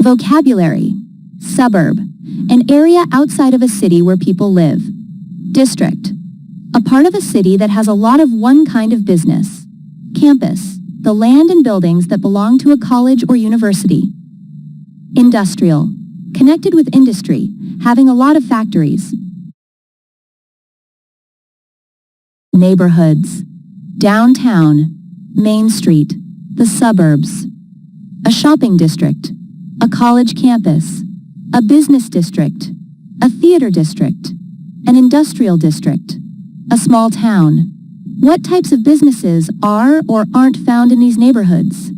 Vocabulary. Suburb. An area outside of a city where people live. District. A part of a city that has a lot of one kind of business. Campus. The land and buildings that belong to a college or university. Industrial. Connected with industry, having a lot of factories. Neighborhoods. Downtown. Main Street. The suburbs. A shopping district. A college campus. A business district. A theater district. An industrial district. A small town. What types of businesses are or aren't found in these neighborhoods?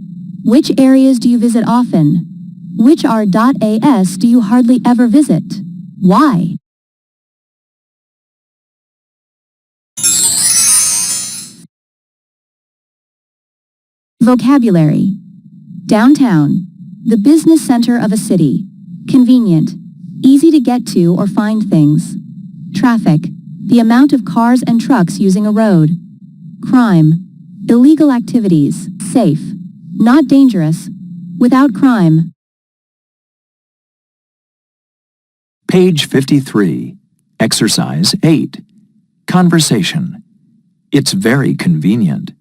Which areas do you visit often? Which r.as do you hardly ever visit? Why? Vocabulary. Downtown. The business center of a city. Convenient. Easy to get to or find things. Traffic. The amount of cars and trucks using a road. Crime. Illegal activities. Safe. Not dangerous. Without crime. Page 53. Exercise 8. Conversation. It's very convenient.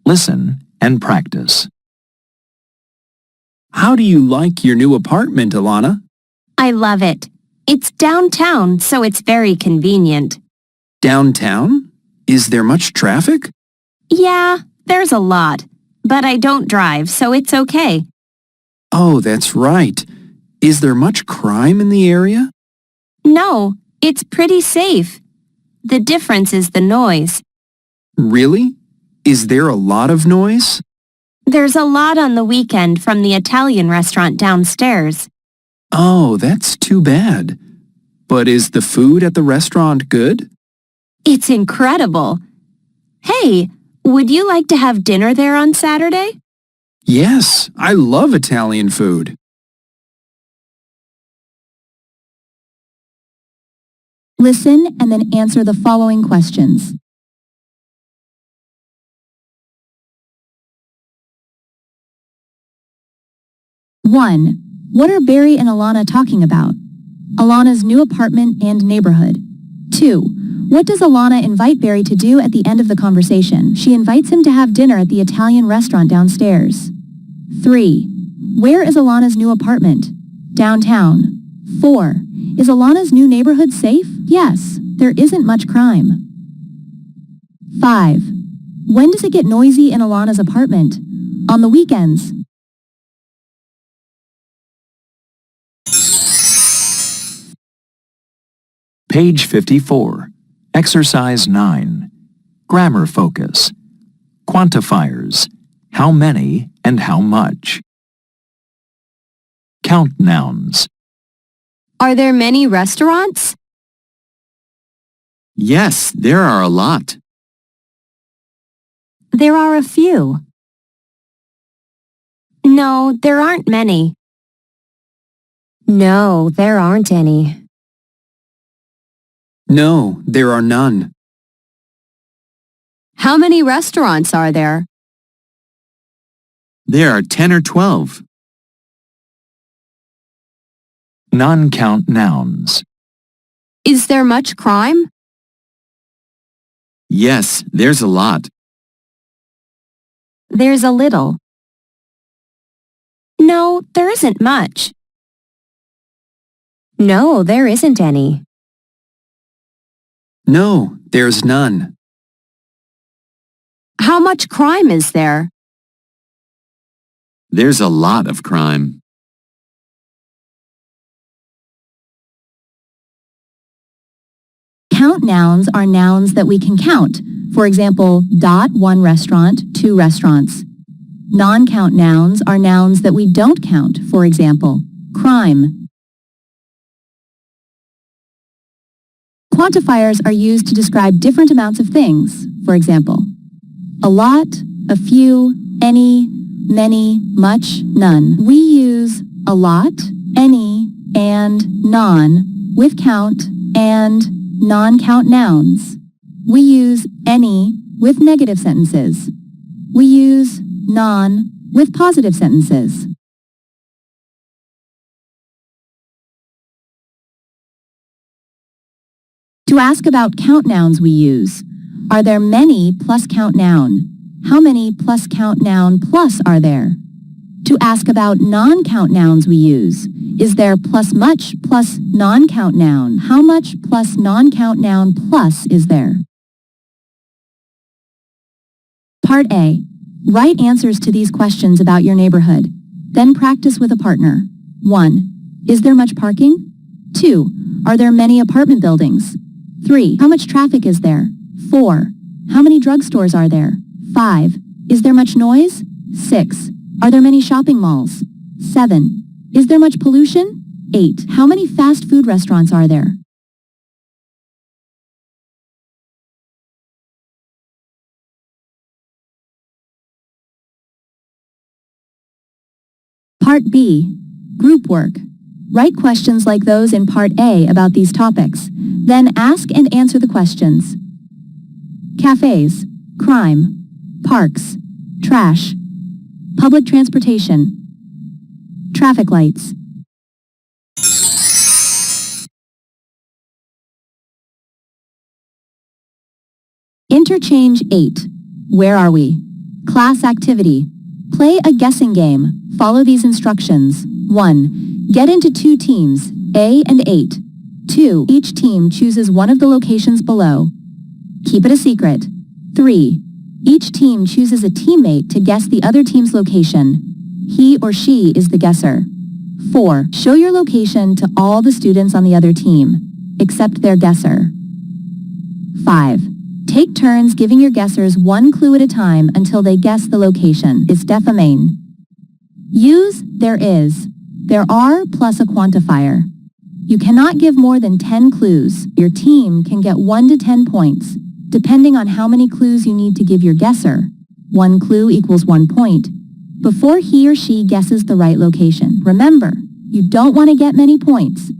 Listen and practice. How do you like your new apartment, Alana? I love it. It's downtown, so it's very convenient. Downtown? Is there much traffic? Yeah, there's a lot, but I don't drive, so it's okay. Oh, that's right. Is there much crime in the area? No, it's pretty safe. The difference is the noise. Really? Is there a lot of noise? There's a lot on the weekend from the Italian restaurant downstairs. Oh, that's too bad. But is the food at the restaurant good? It's incredible. Hey, would you like to have dinner there on Saturday? Yes, I love Italian food. Listen and then answer the following questions. One. What are Barry and Alana talking about? Alana's new apartment and neighborhood. 2. What does Alana invite Barry to do at the end of the conversation? She invites him to have dinner at the Italian restaurant downstairs. 3. Where is Alana's new apartment? Downtown. 4. Is Alana's new neighborhood safe? Yes, there isn't much crime. 5. When does it get noisy in Alana's apartment? On the weekends. Page 54. Exercise 9. Grammar focus. Quantifiers. How many and how much. Count nouns. Are there many restaurants? Yes, there are a lot. There are a few. No, there aren't many. No, there aren't any. No, there are none. How many restaurants are there? There are 10 or 12. Non-count nouns. Is there much crime? Yes, there's a lot. There's a little. No, there isn't much. No, there isn't any. No, there's none. How much crime is there? There's a lot of crime. Count nouns are nouns that we can count. For example, dot, 1 restaurant, 2 restaurants. Non-count nouns are nouns that we don't count. For example, crime. Quantifiers are used to describe different amounts of things. For example, a lot, a few, any, many, much, none. We use a lot, any, and non with count and non-count nouns. We use any with negative sentences. We use non with positive sentences. To ask about count nouns we use, are there many plus count noun? How many plus count noun plus are there? To ask about non-count nouns we use, is there plus much plus non-count noun? How much plus non-count noun plus is there? Part A. Write answers to these questions about your neighborhood. Then practice with a partner. 1. Is there much parking? 2. Are there many apartment buildings? 3. How much traffic is there? 4. How many drugstores are there? 5. Is there much noise? 6. Are there many shopping malls? 7. Is there much pollution? 8. How many fast food restaurants are there? Part B. Group work. Write questions like those in Part A about these topics. Then ask and answer the questions. Cafes, crime, parks, trash, public transportation, traffic lights. Interchange 8. Where are we? Class activity. Play a guessing game. Follow these instructions. 1. Get into 2 teams, A and 8. 2. Each team chooses one of the locations below. Keep it a secret. 3. Each team chooses a teammate to guess the other team's location. He or she is the guesser. 4. Show your location to all the students on the other team, except their guesser. 5. Take turns giving your guessers one clue at a time until they guess the location. It's defamain. Use there is, there are plus a quantifier. You cannot give more than 10 clues. Your team can get 1 to 10 points, depending on how many clues you need to give your guesser. 1 clue equals 1 point, before he or she guesses the right location. Remember, you don't want to get many points.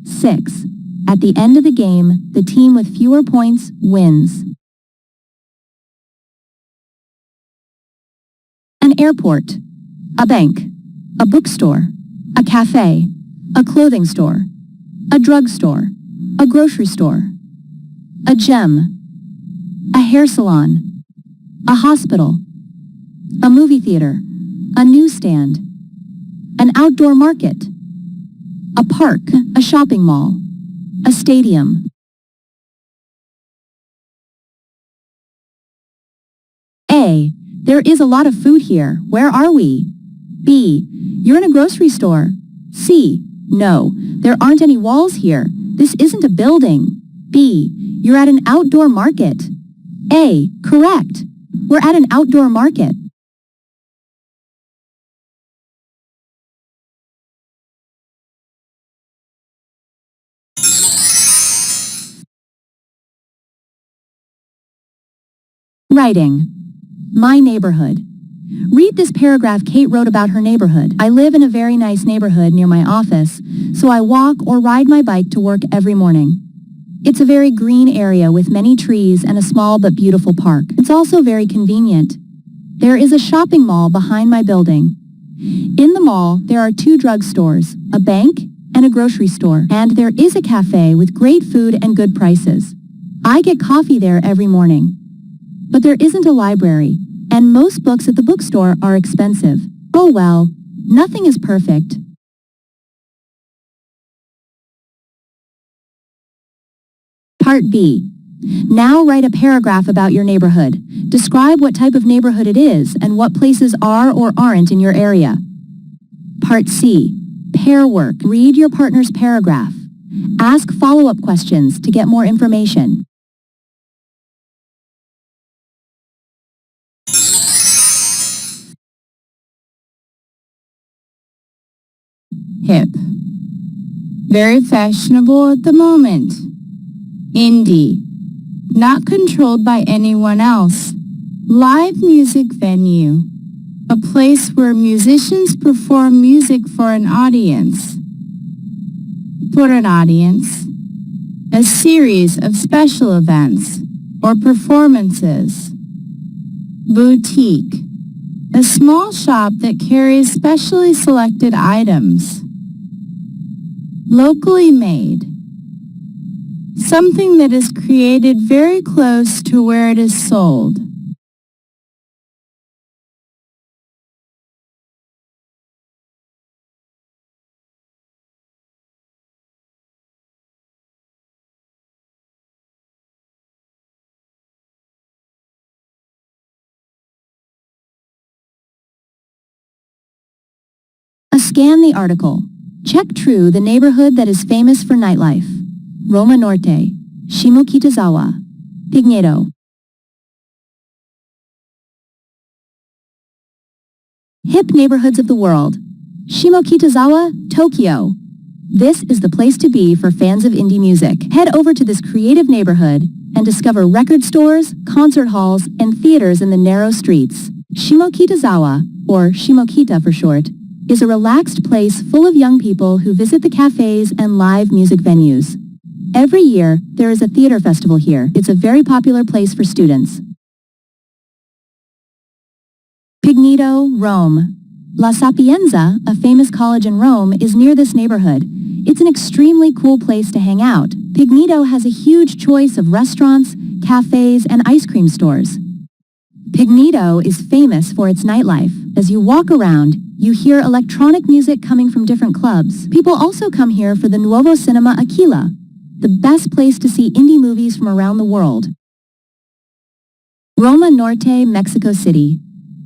6. At the end of the game, the team with fewer points wins. An airport, a bank, a bookstore, a cafe, a clothing store, a drugstore, a grocery store, a gym, a hair salon, a hospital, a movie theater, a newsstand, an outdoor market, a park, a shopping mall, a stadium. A. There is a lot of food here. Where are we? B. You're in a grocery store. C. No, there aren't any walls here. This isn't a building. B. You're at an outdoor market. A. Correct. We're at an outdoor market. Writing. My neighborhood. Read this paragraph Kate wrote about her neighborhood. I live in a very nice neighborhood near my office, so I walk or ride my bike to work every morning. It's a very green area with many trees and a small but beautiful park. It's also very convenient. There is a shopping mall behind my building. In the mall, there are 2 drugstores, a bank, and a grocery store. And there is a cafe with great food and good prices. I get coffee there every morning. But there isn't a library, and most books at the bookstore are expensive. Oh well, nothing is perfect. Part B. Now write a paragraph about your neighborhood. Describe what type of neighborhood it is and what places are or aren't in your area. Part C. Pair work. Read your partner's paragraph. Ask follow-up questions to get more information. Hip. Very fashionable at the moment. Indie. Not controlled by anyone else. Live music venue. A place where musicians perform music for an audience. For an audience. A series of special events or performances. Boutique. A small shop that carries specially selected items. Locally made. Something that is created very close to where it is sold. Scan the article. Check true the neighborhood that is famous for nightlife. Roma Norte, Shimokitazawa, Pigneto. Hip neighborhoods of the world. Shimokitazawa, Tokyo. This is the place to be for fans of indie music. Head over to this creative neighborhood and discover record stores, concert halls, and theaters in the narrow streets. Shimokitazawa, or Shimokita for short, is a relaxed place full of young people who visit the cafes and live music venues. Every year, there is a theater festival here. It's a very popular place for students. Pigneto, Rome. La Sapienza, a famous college in Rome, is near this neighborhood. It's an extremely cool place to hang out. Pigneto has a huge choice of restaurants, cafes, and ice cream stores. Pigneto is famous for its nightlife. As you walk around, you hear electronic music coming from different clubs. People also come here for the Nuovo Cinema Aquila, the best place to see indie movies from around the world. Roma Norte, Mexico City.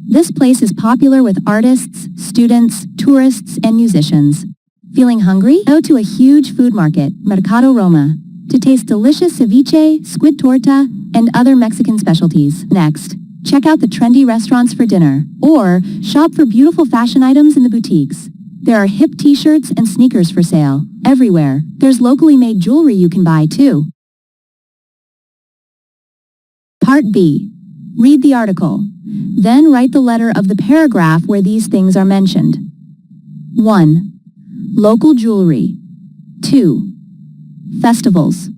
This place is popular with artists, students, tourists, and musicians. Feeling hungry? Go to a huge food market, Mercado Roma, to taste delicious ceviche, squid torta, and other Mexican specialties. Next, check out the trendy restaurants for dinner, or shop for beautiful fashion items in the boutiques. There are hip t-shirts and sneakers for sale. Everywhere, there's locally made jewelry you can buy too. Part B. Read the article. Then write the letter of the paragraph where these things are mentioned. 1. Local jewelry. 2. Festivals.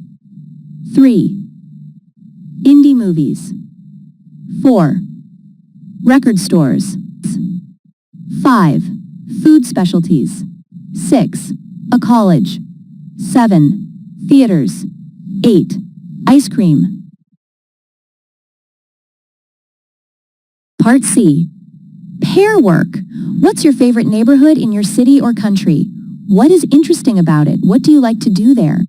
3. Indie movies. 4. Record stores. 5. Food specialties. 6. A college. 7. Theaters. 8. Ice cream. Part C. Pair work. What's your favorite neighborhood in your city or country? What is interesting about it? What do you like to do there?